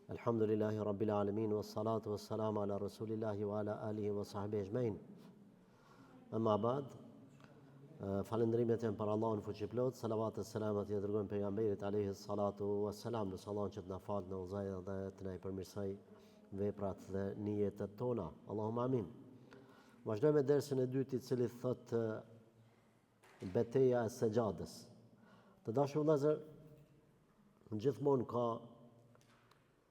Alhamdulillahi Rabbil Alamin, wa salatu wa salamu ala Rasulillahi wa ala alihi wa sahbihi ajma'in. Amma ba'd, falendrimet janë për Allahun fuqiplot, salavat e selamat i dërgojmë pejgamberit alayhi salatu wa salam, në Allahun që të na falë, në udhëzoj dhe të na i përmirësoj veprat dhe niyetet tona. Allahumma amin. Vazhdojmë me dersin e dytë, i cili thot betejë e sejdades. Të dashur vëllezër, gjithmonë ka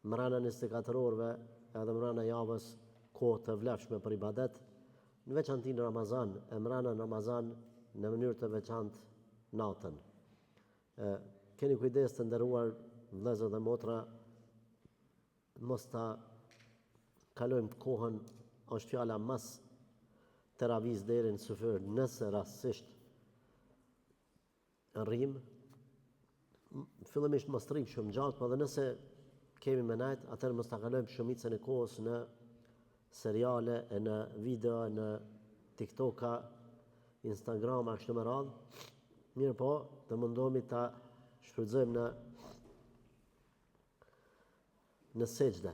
mrena 24 orëve edhe mrena javës kohë të vlefshme për ibadet, në veçanti në Ramazan, e mrena në Ramazan në mënyrë të veçantë natën. Keni kujdes të nderuar vëllezër dhe motra, mos ta kalojmë të kohën, është fjala mas teraviz deri në sufër, nëse rastësisht rrim, fillimisht mos rrim shumë gjatë, por edhe nëse kemi me najt, atëherë mos ta kalojmë shumicën e kohës në seriale, e në video, në TikToka, Instagrama, kështu me radhë. Mirë po, të mundohemi ta shfrytëzojmë në sejdë.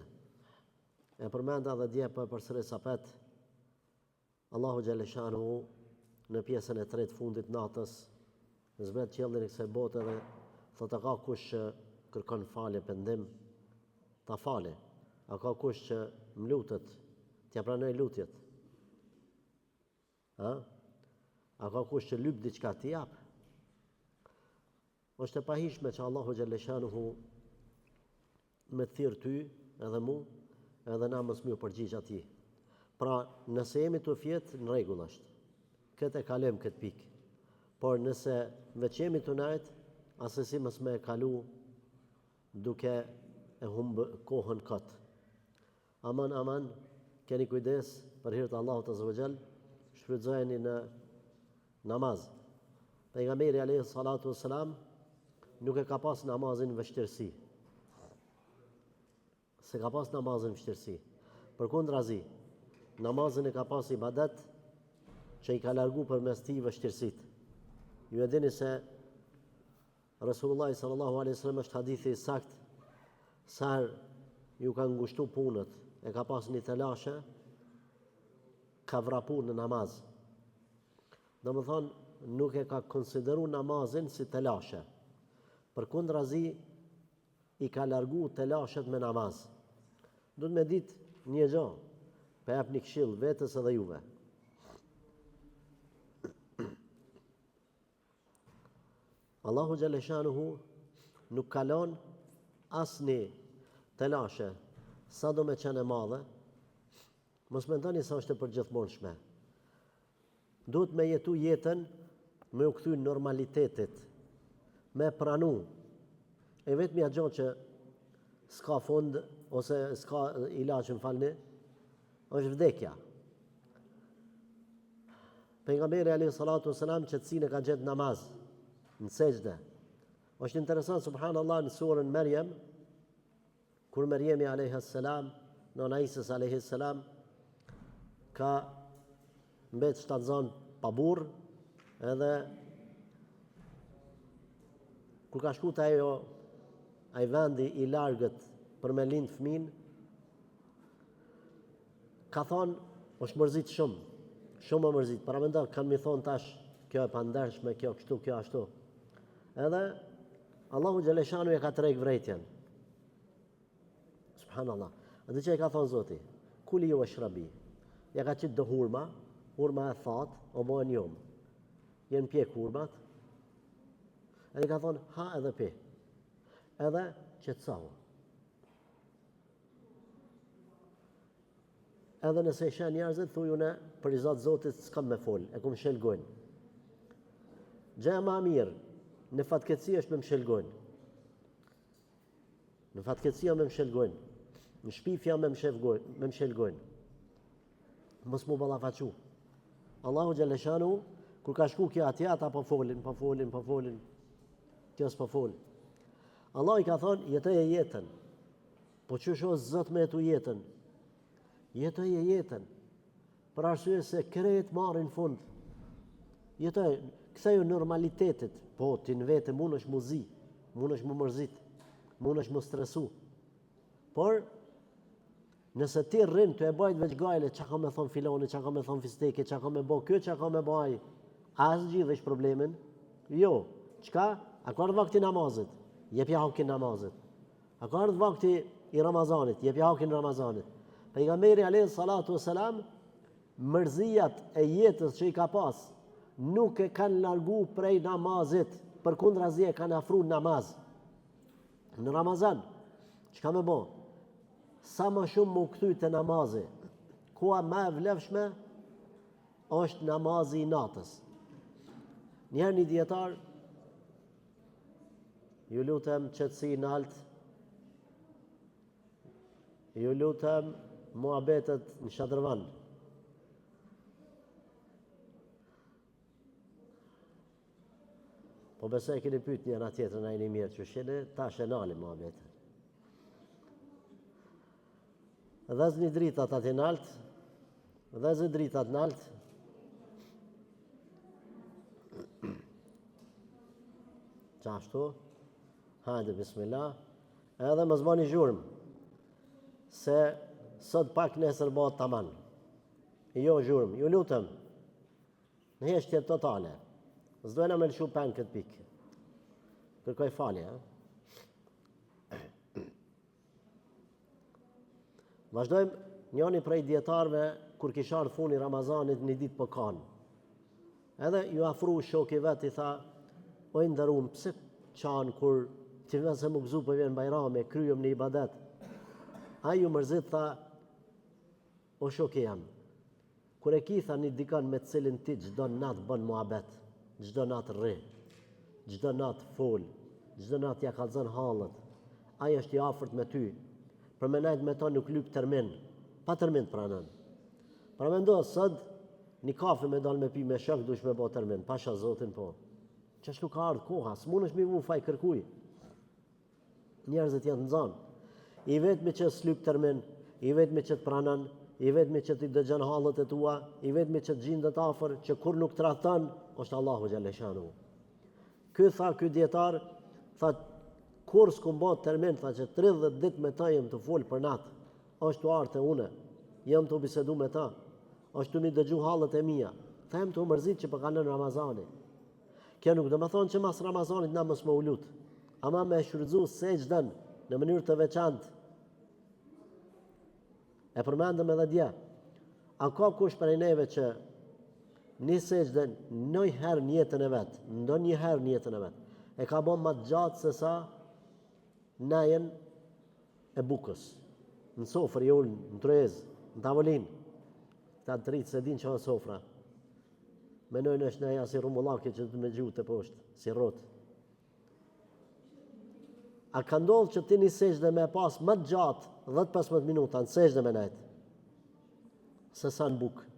E përmenda dhe dje po e përsëris apet, Allahu Gjeleshanuhu në pjesën e tretë fundit natës, zbret qiellin e kësaj bote dhe thotë, ka kush që kërkon falje, pendim, ta fale. A ka kush që më lutet, t'ja pranoj lutjet? A ka kush që lyp diçka t'i jap? Është e pahishme që Allahu Gjeleshanuhu me thirr ty edhe mu, edhe na mos më përgjigj atij. Pra, nëse jemi të fjetë, në rregull është. Këtë e kalojmë këtë pikë. Por nëse veç jemi të najt, asesi mos me e kalu duke e humbë kohën këtë. Aman, keni kujdes për hir të Allahut Azza wa Jall, shfrytëzojeni në namaz. Pejgamberi alayhi salatu wassalam nuk e ka pas namazin vështirësi. Se ka pas namazin vështirësi. Përkundrazi, namazin e ka pas ibadet që i ka largu përmes tij vështirësitë. Ju e dini se Rasulullah sallallahu alaihi wasallam, është hadithi i saktë, sa herë ju ka ngushtu punët, e ka pas një telashe, ka vrapu në namaz. Domethënë, nuk e ka konsideru namazin si telashe. Përkundrazi, i ka largu telashet me namaz. Duhet me ditë një gjë, pa jap një këshill vetes edhe juve. Allahu Gjeleshanuhu nuk kalon asni telashe, sa do me qenë e madhe, mos mendoni se është e përgjithmonshme. Duhet me jetu jetën, me u kthy normalitetit, me pranu. E vetmja gjë që s'ka fund, ose s'ka ilaç, më falni, është vdekja. Pejgamberi alayhi salatu wasalam qetësinë ka gjetë namaz, në sejdë. Është interesant, subhanallah, në surën Maryam, kur Maryami alayhi salam, nona Isës alayhi salam, ka mbet shtatzon pa burr, edhe kur ka shku te ai vendi i largët për me lind fëmin, ka thonë, është mërzit shumë më mërzit. Para mendon, kanë mi thonë tash, kjo e pandershme, kjo kështu, kjo ashtu. Edhe Allahu Gjeleshanu e ka treg vrejtjen. Subhanallah. Edhe që e ka thonë Zoti, kuli ju e shrabi. Ja ka qitë dë hurma e thatë, o bojnë jomë. Jenë pjek hurmat. Edhe ka thonë, ha edhe pi. Edhe qetësohu. Edhe nëse isha njerëzit, thujune, për i Zotë Zotit s'kam me folë, e kum shelgojnë. Gjëja ma mirë, në fatkeqësi është me mshelgojnë. Në fatkeqësia me mshelgojnë. Në shpifja me mshelgojnë. Mos mu ballafaqu. Allahu Gjeleshanu, kur ka shku kjo atje, ata po folin. Kjo s'po fol. Allah i ka thonë, jetoje jetën. Po çush o Zot me jetu jetën? Jetoje jetën. Për arsye se krejt marrin fund. Jetoj, ktheju normalitetit, po ti në vete mund është mu zi, mund është mu mërzit, mund është mu stresu. Por, nëse ti rrin të e bajt veç gajle, që ka me thonë filoni, që ka me thonë fisteke, që ka me bo kjo, që ka me baj, a zgjidhesh problemin? Jo. Qka? A ka ardhë vakti namazit? Jepja hakin namazit. A ka ardhë vakti i Ramazanit? Jepja hakin Ramazanit. Pejgamberi alayhi salatu wasalam, mërzijat e jetës që i ka pas, nuk e kanë largu prej namazit, përkundrazi e kanë afru namaz. Në Ramazan, që ka me bo? Sa më shumë më këthy të namazi, koha më e vlefshme është namazi i natës. Njëherë një dietar, ju lutem qetësi në alt, ju lutem muhabetet në shadrëvan. Po besoj keni pyet njëra tjetrën a jeni mirë që shene, tash e nalim muhabetet. Dhazni dritat aty nalt, dhazni dritat nalt. Qashtu, hajde bismillah, edhe më zbani zhurm, se sot pak nesër bëhet taman. Jo zhurm, ju lutem, në heshtje totale, s'dojna me lëshu pen këtë pikë. Kërkoj falje, Vazhdojmë njëni prej djetarve, kur kisha ardhur funi Ramazanit një ditë për kanë. Edhe ju afru shoki vet i tha, o i ndërum, pse qanë kur që vjen se më gëzu për vjen bajrame, kryem në ibadet. A ju mërzit tha, o shoki jam, kur e ki tha një dikan me cilin ti gjdo natë bën muhabet, gjdo natë rri, gjdo natë fol, gjdo natë ja kalzën halët, aja është i afërt me ty, për me najtë me ta nuk lyp termin, pa termin të pranën. Pra me ndohë sëd, një kafe me dalë me pi me shok, dush me bo termin, pasha zotin po. Qashtu ka ardhë koha, s'mun është mi vu faj kërkuj. Njerëzit janë të nzanë. I vetëmi që s'lyp termin, i vetëmi që të pranën, i vetëmi që t'i dëgjën halët e tua, i vetëmi që të gjindët afer, që kur nuk të ratën, është Allahu Gjalleshanu. Ky djetar, tha, kur s'kum bot termin, tha që 30 dit me ta jem të folë për natë, është të artë e une, jem të bisedu me ta, është të mi dëgju halët e mija, tha jem të mërzit që përkanë në Ramazani. Kjo nuk do me thonë që mas Ramazanit na mës më ulut, ama me shfrytzu sejdën në mënyrë të veçantë. E përmendëm edhe dje, a ka kush për e neve që një sejdën ndonjëherë në jetën e vetë, ndonjëherë në jetën e vetë, e ka bon më të gjatë se sa najen e bukës, në sofrë i ullë, në trez, në tavolinë, ta të rritë se din që në sofra. Menojnë është neja si rumullaki që të me gjutë të poshtë, si rotë. A ka ndodhë që ti një sejdë me pas më të gjatë, 10-15 minuta, në sejdë me nejtë, se sa në bukë?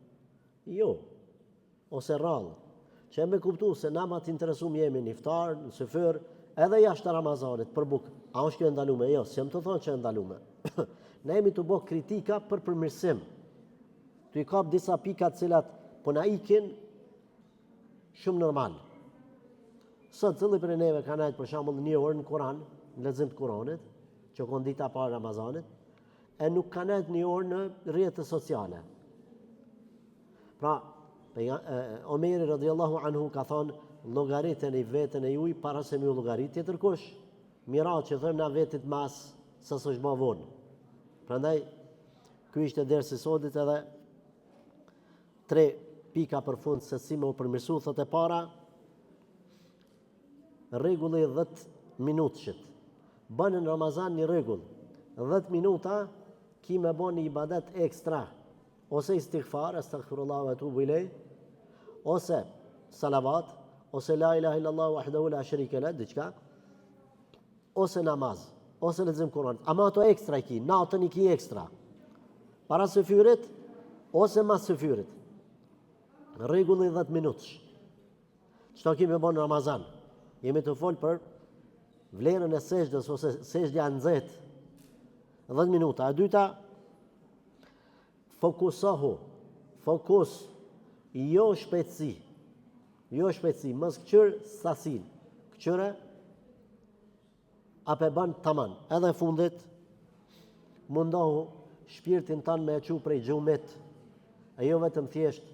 Jo, ose rrallë, që e me kuptu se na ma t'interesum jemi një iftar, në sëfër, edhe jashtë Ramazanit, për bukë. A është kjo e ndalume? Jo, si jam të thonë që e ndalume. Ne jemi të bo kritika për përmirësim. Të i kap disa pikat cilat po na ikin shumë normal. Sot cili për e neve ka najtë për shambull një orë në Kur'an, në lexim të Kur'anit, që kon dita para Ramazanit, e nuk ka najtë një orë në rrjetet sociale. Pra, Omeri radhiyallahu anhu ka thonë, llogaritën e vetën e juj para se mi u llogarit tjetër kush. Mira që thëmë na vetit mas sa s'është ma vonë. Prandaj, ky ishte dersi sotit edhe 3 pika për fund se si me u përmirësu, thot e para, rregulli 10 minutëshit. Bënë në Ramazan një rregull, 10 minuta ki me bo një ibadet ekstra, ose istighfar, astaghfirullah wa atubu ilej, ose salavat, ose la ilaha illallah wahdahu la sharika lah, diçka, ose namaz, ose lexim Kur'anit. Ama ato ekstra i ki, natën i ki ekstra. Para së fyrit, ose mas së fyrit. Rregulli 10 minutësh. Çto kemi bën në Ramazan? Jemi të folë për vlerën e sejdës ose sejdja nxehtë. 10 minuta. E dyta, fokusohu. Fokus, jo shpejtësi. Jo shpejtësi, mos këqyr sasin. Këqyre ape ban taman. Edhe fundit, mundohu shpirtin tanë me e qu prej gjumit, e jo vetëm thjesht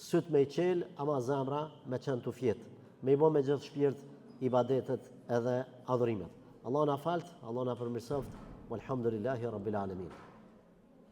syt me i qelë, ama zemra me qenë të fjetë, me i bo me gjithë shpirt ibadetet edhe adhurimet. Allah na falt, Allah na përmirësoft, walhamdulillahi rabbil alamin.